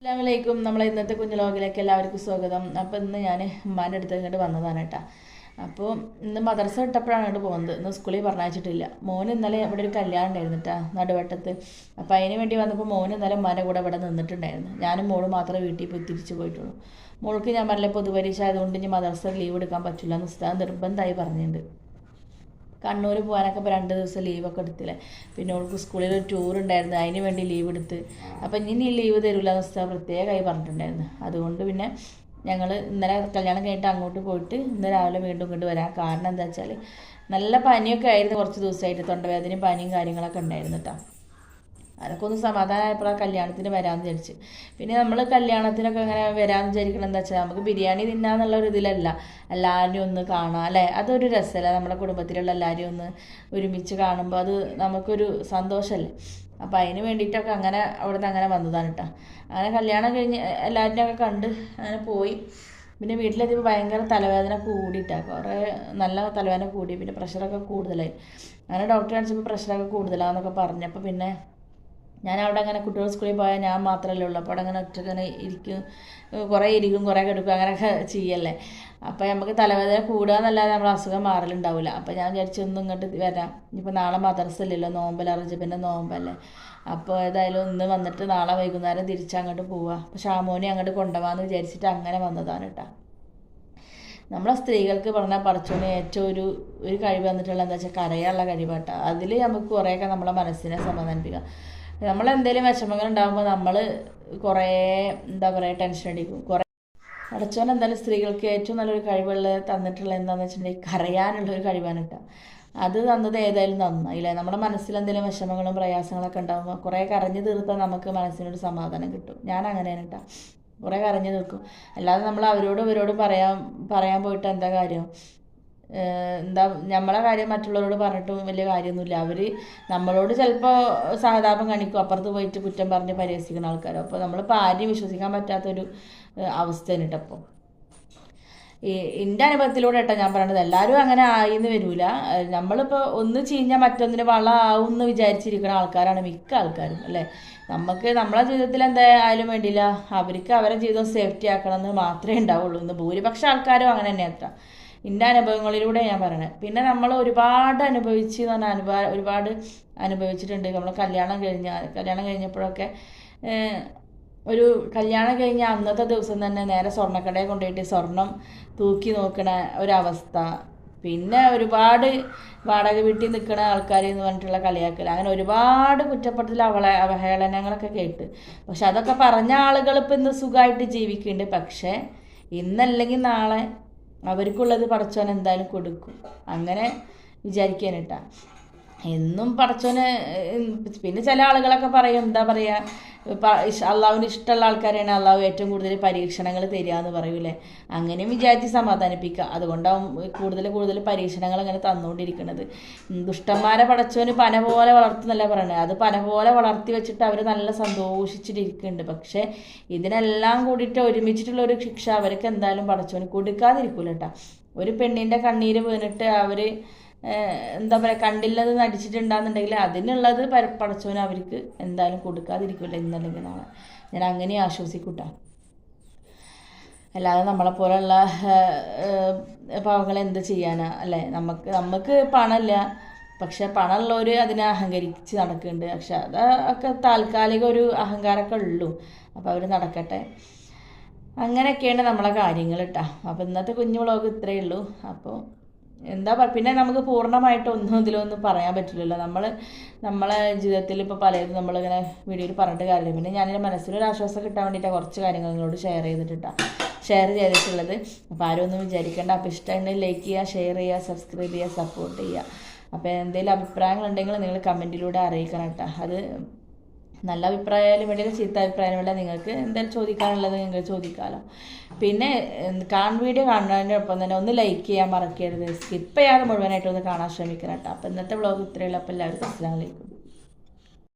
അസ്സലാമലൈക്കും. നമ്മളെ ഇന്നത്തെ കുഞ്ഞു ലോകിലേക്ക് എല്ലാവർക്കും സ്വാഗതം. അപ്പോൾ ഇന്ന് ഞാൻ ഉമ്മാൻ്റെ അടുത്ത് ഇങ്ങോട്ട് വന്നതാണ് കേട്ടോ. അപ്പോൾ ഇന്ന് മദ്രസ വിട്ടപ്പോഴാണ് ഇങ്ങോട്ട് പോകുന്നത്. ഇന്ന് സ്കൂളിൽ പറഞ്ഞയച്ചിട്ടില്ല. മോന് ഇന്നലെ ഇവിടെ ഒരു കല്യാണം ഉണ്ടായിരുന്നു കേട്ടോ, നടുവട്ടത്ത്. അപ്പോൾ അതിന് വേണ്ടി വന്നപ്പോൾ മോന് ഇന്നലെ ഉമ്മാൻ്റെ കൂടെ ഇവിടെ നിന്നിട്ടുണ്ടായിരുന്നു. ഞാനും മോള് മാത്രമേ വീട്ടിൽ പോയി തിരിച്ചു പോയിട്ടുള്ളൂ. മോൾക്ക് ഞാൻ പറഞ്ഞില്ല, പൊതുപരീക്ഷ ആയതുകൊണ്ട് ഇനി മദ്രസ ലീവ് എടുക്കാൻ പറ്റില്ല എന്ന് ഉസ്താദ് നിർബന്ധമായി പറഞ്ഞിട്ടുണ്ട്. കണ്ണൂർ പോകാനൊക്കെ ഇപ്പോൾ 2 ദിവസം ലീവൊക്കെ എടുത്തില്ലേ. പിന്നെ അവൾക്ക് സ്കൂളിൽ ഒരു ടൂർ ഉണ്ടായിരുന്നു, അതിന് വേണ്ടി ലീവ് എടുത്ത്. അപ്പം ഇനി ലീവ് തരില്ല എന്ന് ഉസ്താദ് പ്രത്യേകമായി പറഞ്ഞിട്ടുണ്ടായിരുന്നു. അതുകൊണ്ട് പിന്നെ ഞങ്ങൾ ഇന്നലെ കല്യാണം കഴിഞ്ഞിട്ട് അങ്ങോട്ട് പോയിട്ട് ഇന്ന് രാവിലെ വീണ്ടും ഇങ്ങോട്ട് വരാൻ കാരണം എന്താ വെച്ചാൽ നല്ല പനിയൊക്കെ ആയിരുന്നു. കുറച്ച് ദിവസമായിട്ട് തൊണ്ടവേദനയും പനിയും കാര്യങ്ങളൊക്കെ ഉണ്ടായിരുന്നു കേട്ടോ. അതൊക്കെ ഒന്ന് സമാധാനമായപ്പോൾ കല്യാണത്തിന് വരാമെന്ന് വിചാരിച്ച്. പിന്നെ നമ്മൾ കല്യാണത്തിനൊക്കെ ഇങ്ങനെ വരാമെന്ന് വിചാരിക്കണം എന്താ വെച്ചാൽ നമുക്ക് ബിരിയാണി തിന്നാന്നുള്ള ഒരു ഇതിലല്ല, എല്ലാവരും ഒന്ന് കാണാം അല്ലേ. അതൊരു രസമല്ല, നമ്മുടെ കുടുംബത്തിലുള്ള എല്ലാവരും ഒന്ന് ഒരുമിച്ച് കാണുമ്പോൾ അത് നമുക്കൊരു സന്തോഷമല്ലേ. അപ്പോൾ അതിന് വേണ്ടിയിട്ടൊക്കെ അങ്ങനെ അവിടുന്ന് അങ്ങനെ വന്നതാണ് കേട്ടോ. അങ്ങനെ കല്യാണം കഴിഞ്ഞ് എല്ലാവരിനെയൊക്കെ കണ്ട് അങ്ങനെ പോയി. പിന്നെ വീട്ടിലെത്തിയപ്പോൾ ഭയങ്കര തലവേദന കൂടിയിട്ടാണ്, കുറേ നല്ല തലവേദന കൂടി. പിന്നെ പ്രഷറൊക്കെ കൂടുതലായി. അങ്ങനെ ഡോക്ടറെ കാണിച്ചപ്പോൾ പ്രഷറൊക്കെ കൂടുതലാണെന്നൊക്കെ പറഞ്ഞപ്പോൾ പിന്നെ ഞാൻ അവിടെ അങ്ങനെ കുട്ടികൾ സ്കൂളിൽ പോയാൽ ഞാൻ മാത്രമല്ലേ ഉള്ളൂ. അപ്പോൾ അവിടെ അങ്ങനെ ഒറ്റക്കങ്ങനെ ഇരിക്കും, കുറേ കിടക്കും, അങ്ങനെയൊക്കെ ചെയ്യല്ലേ. അപ്പോൾ നമുക്ക് തലവേദന കൂടുക എന്നല്ലാതെ നമ്മൾ അസുഖം മാറലുണ്ടാവില്ല. അപ്പോൾ ഞാൻ വിചാരിച്ചു ഒന്നും ഇങ്ങോട്ട് വരാം. ഇനിയിപ്പോൾ നാളെ മദ്രസയില്ലല്ലോ, നോമ്പലറിഞ്ഞ് പിന്നെ നോമ്പല്ലേ. അപ്പോൾ ഏതായാലും ഇന്ന് വന്നിട്ട് നാളെ വൈകുന്നേരം തിരിച്ചങ്ങോട്ട് പോവുക. അപ്പോൾ ഷാമോനെ അങ്ങോട്ട് കൊണ്ടുപോകാമെന്ന് വിചാരിച്ചിട്ട് അങ്ങനെ വന്നതാണ് കേട്ടോ. നമ്മളെ സ്ത്രീകൾക്ക് പറഞ്ഞാൽ പടച്ചോന് ഏറ്റവും ഒരു കഴിവ് വന്നിട്ടുള്ള എന്താ വെച്ചാൽ കരയാനുള്ള കഴിവാട്ടോ. അതിൽ നമുക്ക് കുറേയൊക്കെ നമ്മളെ മനസ്സിനെ സമാധാനിപ്പിക്കാം. നമ്മളെന്തെങ്കിലും വിഷമങ്ങൾ ഉണ്ടാകുമ്പോൾ നമ്മൾ കുറേ എന്താ പറയുക ടെൻഷൻ അടിക്കും. കുറേ പടച്ചോൻ എന്തായാലും സ്ത്രീകൾക്ക് ഏറ്റവും നല്ലൊരു കഴിവുള്ള തന്നിട്ടുള്ള എന്താണെന്ന് വെച്ചിട്ടുണ്ടെങ്കിൽ കരയാനുള്ളൊരു കഴിവാണ് കേട്ടോ. അത് തന്നത് ഏതായാലും നന്നായില്ലേ. നമ്മുടെ മനസ്സിൽ എന്തെങ്കിലും വിഷമങ്ങളും പ്രയാസങ്ങളൊക്കെ ഉണ്ടാകുമ്പോൾ കുറേ കരഞ്ഞു തീർത്താൽ നമുക്ക് മനസ്സിനൊരു സമാധാനം കിട്ടും. ഞാൻ അങ്ങനെയാണ് കേട്ടോ, കുറേ കരഞ്ഞു നിൽക്കും. അല്ലാതെ നമ്മൾ ഇവരോടും പറയാൻ പോയിട്ട് എന്താ കാര്യം, എന്താ നമ്മളെ കാര്യം മറ്റുള്ളവരോട് പറഞ്ഞിട്ടും വലിയ കാര്യമൊന്നുമില്ല. അവർ നമ്മളോട് ചിലപ്പോൾ സഹതാപം കാണിക്കും, അപ്പുറത്ത് പോയിട്ട് കുറ്റം പറഞ്ഞ് പരിഹസിക്കുന്ന ആൾക്കാരോ. അപ്പോൾ നമ്മളിപ്പോൾ ആരെയും വിശ്വസിക്കാൻ പറ്റാത്തൊരു അവസ്ഥയാണ് കേട്ടോ. അപ്പോൾ എൻ്റെ അനുഭവത്തിലൂടെ കേട്ടോ ഞാൻ പറയണത്, എല്ലാവരും അങ്ങനെ ആയിന്ന് വരില്ല. നമ്മളിപ്പോൾ ഒന്ന് ചീഞ്ഞാൽ മറ്റൊന്നിന് ആവും എന്ന് വിചാരിച്ചിരിക്കുന്ന ആൾക്കാരാണ് മിക്ക ആൾക്കാരും അല്ലേ. നമുക്ക് നമ്മളെ ജീവിതത്തിൽ എന്തായാലും വേണ്ടിയില്ല, അവർക്ക് അവരുടെ ജീവിതം സേഫ്റ്റി ആക്കണം എന്ന് മാത്രമേ ഉണ്ടാവുള്ളൂ. ഇന്ന് ഭൂരിപക്ഷം ആൾക്കാരും അങ്ങനെ തന്നെ എത്താം. എൻ്റെ അനുഭവങ്ങളിലൂടെ ഞാൻ പറയണത്. പിന്നെ നമ്മൾ ഒരുപാട് അനുഭവിച്ച് എന്ന് പറഞ്ഞാൽ ഒരുപാട് അനുഭവിച്ചിട്ടുണ്ട്. നമ്മൾ കല്യാണം കഴിഞ്ഞപ്പോഴൊക്കെ ഒരു കല്യാണം കഴിഞ്ഞ അന്നത്തെ ദിവസം തന്നെ നേരെ സ്വർണ്ണക്കടയിൽ കൊണ്ടുപോയിട്ട് സ്വർണം തൂക്കി നോക്കണ ഒരവസ്ഥ. പിന്നെ ഒരുപാട് വാടക വീട്ടിൽ നിൽക്കുന്ന ആൾക്കാർ എന്ന് പറഞ്ഞിട്ടുള്ള കളിയാക്കൽ, അങ്ങനെ ഒരുപാട് കുറ്റപ്പെടുത്തൽ അവഹേളനങ്ങളൊക്കെ കേട്ട്. പക്ഷെ അതൊക്കെ പറഞ്ഞ ആളുകൾ ഇപ്പം ഇന്ന് സുഖമായിട്ട് ജീവിക്കുന്നുണ്ട്. പക്ഷേ ഇന്നല്ലെങ്കിൽ നാളെ അവർക്കുള്ളത് പടച്ചോൻ എന്തായാലും കൊടുക്കും, അങ്ങനെ വിചാരിക്കാൻ കേട്ടാ. എന്നും പടച്ചോന്. പിന്നെ ചില ആളുകളൊക്കെ പറയും എന്താ പറയുക, അള്ളാഹുവിന് ഇഷ്ടമുള്ള ആൾക്കാരാണ് അള്ളാഹു ഏറ്റവും കൂടുതൽ പരീക്ഷണങ്ങൾ തരിക എന്ന് പറയൂലേ. അങ്ങനെയും വിചാരിച്ച് സമാധാനിപ്പിക്കുക. അതുകൊണ്ടാവും കൂടുതൽ പരീക്ഷണങ്ങൾ അങ്ങനെ തന്നുകൊണ്ടിരിക്കുന്നത്. ദുഷ്ടന്മാരെ പടച്ചോന് പന പോലെ വളർത്തുന്നല്ല പറയണത്. അത് പന പോലെ വളർത്തി വെച്ചിട്ട് അവർ നല്ല സന്തോഷിച്ചിട്ടിരിക്കുന്നുണ്ട്. പക്ഷേ ഇതിനെല്ലാം കൂടിയിട്ട് ഒരുമിച്ചിട്ടുള്ള ഒരു ശിക്ഷ അവർക്ക് എന്തായാലും പടച്ചോന് കൊടുക്കാതിരിക്കൂല കേട്ടോ. ഒരു പെണ്ണിൻ്റെ കണ്ണീര് വീണിട്ട് അവർ എന്താ പറയുക കണ്ടില്ലത് നടിച്ചിട്ടുണ്ടാകുന്നുണ്ടെങ്കിൽ അതിനുള്ളത് പടച്ചോന് അവർക്ക് എന്തായാലും കൊടുക്കാതിരിക്കില്ല ഇന്നല്ലെങ്കിൽ നാളെ. ഞാൻ അങ്ങനെ ആശ്വസിക്കൂട്ടാ. അല്ലാതെ നമ്മളെപ്പോലുള്ള പാവങ്ങളെ എന്ത് ചെയ്യാനാ അല്ലേ. നമുക്ക് പണമില്ല, പക്ഷെ പണമുള്ളവർ അതിനെ അഹങ്കരിച്ച് നടക്കുന്നുണ്ട്. പക്ഷെ അതൊക്കെ താൽക്കാലിക ഒരു അഹങ്കാരമൊക്കെ ഉള്ളൂ. അപ്പോൾ അവർ നടക്കട്ടെ. അങ്ങനെയൊക്കെയാണ് നമ്മളെ കാര്യങ്ങൾ കേട്ടോ. അപ്പോൾ ഇന്നത്തെ കുഞ്ഞു വ്ളോഗ് ഇത്രയേ ഉള്ളൂ. അപ്പോൾ എന്താ പിന്നെ നമുക്ക് പൂർണ്ണമായിട്ടൊന്നും ഇതിലൊന്നും പറയാൻ പറ്റില്ലല്ലോ. നമ്മളെ ജീവിതത്തിൽ ഇപ്പോൾ പലതും നമ്മളിങ്ങനെ വീഡിയോയിൽ പറഞ്ഞിട്ട് കാര്യമില്ല. പിന്നെ ഞാനെൻ്റെ മനസ്സിനൊരു ആശ്വാസം കിട്ടാൻ വേണ്ടിയിട്ടാണ് കുറച്ച് കാര്യങ്ങൾ നിങ്ങളോട് ഷെയർ ചെയ്തിട്ടുള്ളത്. അപ്പോൾ ആരും ഒന്നും വിചാരിക്കേണ്ട. അപ്പോൾ ഇഷ്ടമുണ്ടെങ്കിൽ ലൈക്ക് ചെയ്യുക, ഷെയർ ചെയ്യുക, സബ്സ്ക്രൈബ് ചെയ്യുക, സപ്പോർട്ട് ചെയ്യുക. അപ്പോൾ എന്തെങ്കിലും അഭിപ്രായങ്ങളുണ്ടെങ്കിൽ നിങ്ങൾ കമൻറ്റിലൂടെ അറിയിക്കണം കേട്ടോ. അത് നല്ല അഭിപ്രായമായാലും വേണ്ടിയിട്ട് ചീത്ത അഭിപ്രായം വേണ്ട, നിങ്ങൾക്ക് എന്തായാലും ചോദിക്കാനുള്ളത് നിങ്ങൾ ചോദിക്കാമല്ലോ. പിന്നെ വീഡിയോ കാണുന്നതിൻ്റെ ഒപ്പം തന്നെ ഒന്ന് ലൈക്ക് ചെയ്യാൻ മറക്കരുത്. സ്കിപ്പ് ചെയ്യാതെ മുഴുവനായിട്ടൊന്ന് കാണാൻ ശ്രമിക്കണം കേട്ടോ. അപ്പോൾ ഇന്നത്തെ വ്ളോഗ് ഇത്രയുള്ളൂ. അപ്പോൾ എല്ലാവർക്കും അസ്സലാമു അലൈക്കും.